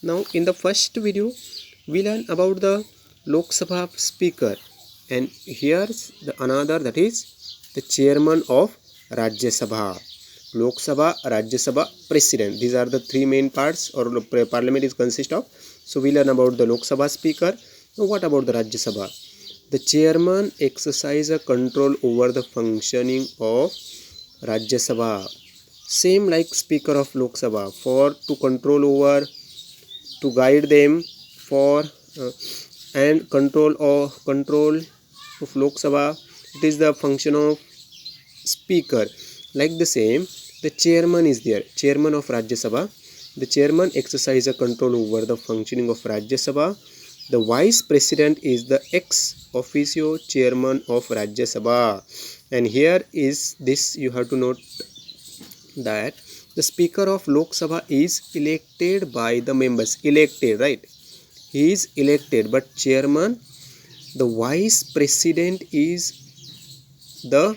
Now in the first video we learn about the Lok Sabha speaker, and here's the another, that is the chairman of Rajya Sabha. Lok Sabha, Rajya Sabha, President. These are the three main parts or parliament is consist of. So we learn about the Lok Sabha speaker. Now what about the Rajya Sabha? The chairman exercise a control over the functioning of Rajya Sabha. Same like speaker of Lok Sabha, for to control over, to guide them for and control of Lok Sabha. It is the function of speaker. Like the same, the chairman is there, chairman of Rajya Sabha. The chairman exercise a control over the functioning of Rajya Sabha. The vice president is the ex officio chairman of Rajya Sabha. And here is this, you have to note that the speaker of Lok Sabha is elected by the members. Elected, right? He is elected, but chairman, the vice president is the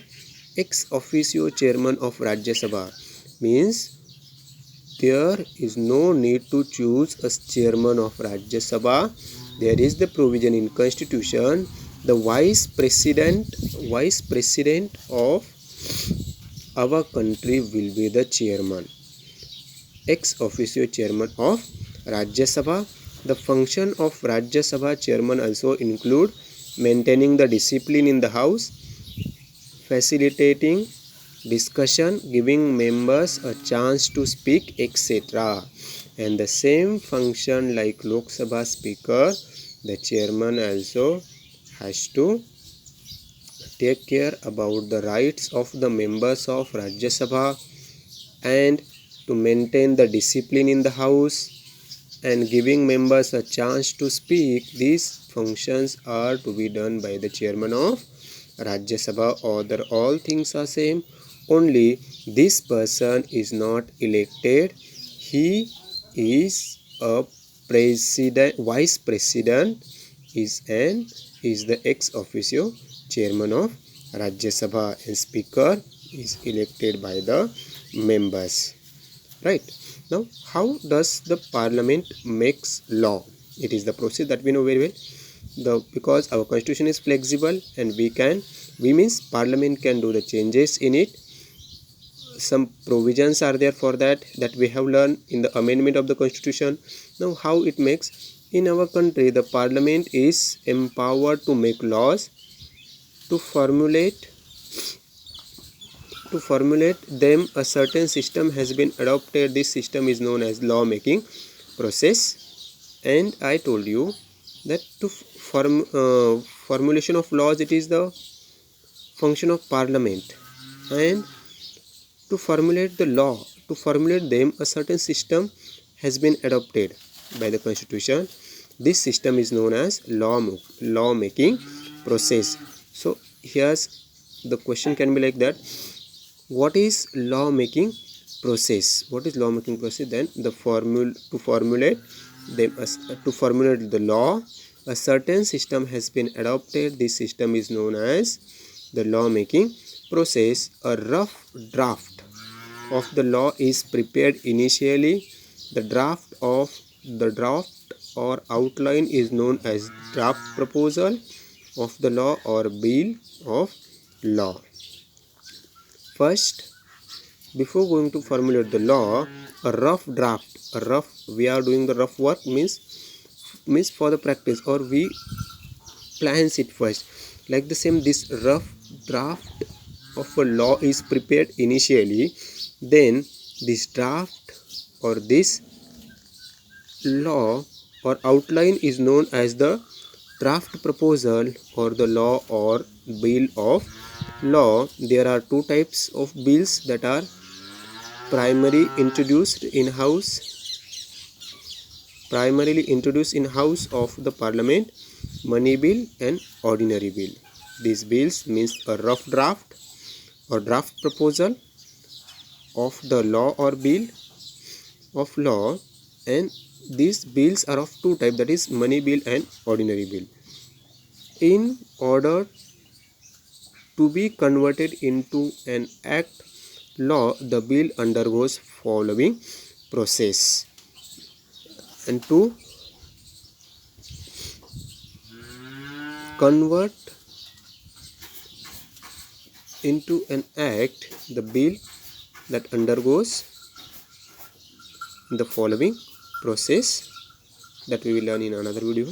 ex officio chairman of Rajya Sabha. Means there is no need to choose a chairman of Rajya Sabha. There is the provision in constitution. The vice president of our country will be the chairman, ex officio chairman of Rajya Sabha. The function of Rajya Sabha chairman also include maintaining the discipline in the house, facilitating discussion, giving members a chance to speak, etc. And the same function like Lok Sabha speaker, the chairman also has to take care about the rights of the members of Rajya Sabha and to maintain the discipline in the house and giving members a chance to speak. These functions are to be done by the chairman of Rajya Sabha. Other all things are same, only this person is not elected. He is a president, vice president is the ex officio chairman of Rajya Sabha, and speaker is elected by the members. Right? Now, how does the parliament makes law? It is the process that we know very well. Because our constitution is flexible and we means parliament can do the changes in it. Some provisions are there for that we have learned in the amendment of the constitution. Now how it makes, in our country the parliament is empowered to make laws, to formulate them. A certain system has been adopted. This system is known as law making process. And I told you that to formulation of laws, it is the function of parliament. And to formulate the law, to formulate them, a certain system has been adopted by the constitution. This system is known as law making process. So here's the question can be like that: what is law making process? What is law making process? Then the to formulate the law, a certain system has been adopted. This system is known as the law making process. A rough draft of the law is prepared initially. The draft or outline is known as draft proposal of the law or bill of law. First, before going to formulate the law, a rough draft, we are doing the rough work, means for the practice, or we plans it first. Like the same, this rough draft of a law is prepared initially. Then this draft or this law or outline is known as the draft proposal or the law or bill of law. There are two types of bills that are primarily introduced in house of the parliament: money bill and ordinary bill. These bills means a rough draft or draft proposal of the law or bill of law, and these bills are of two types, that is money bill and ordinary bill. In order to be converted into an act law, the bill undergoes following process. and to convert into an act the bill that undergoes the following process that we will learn in another video.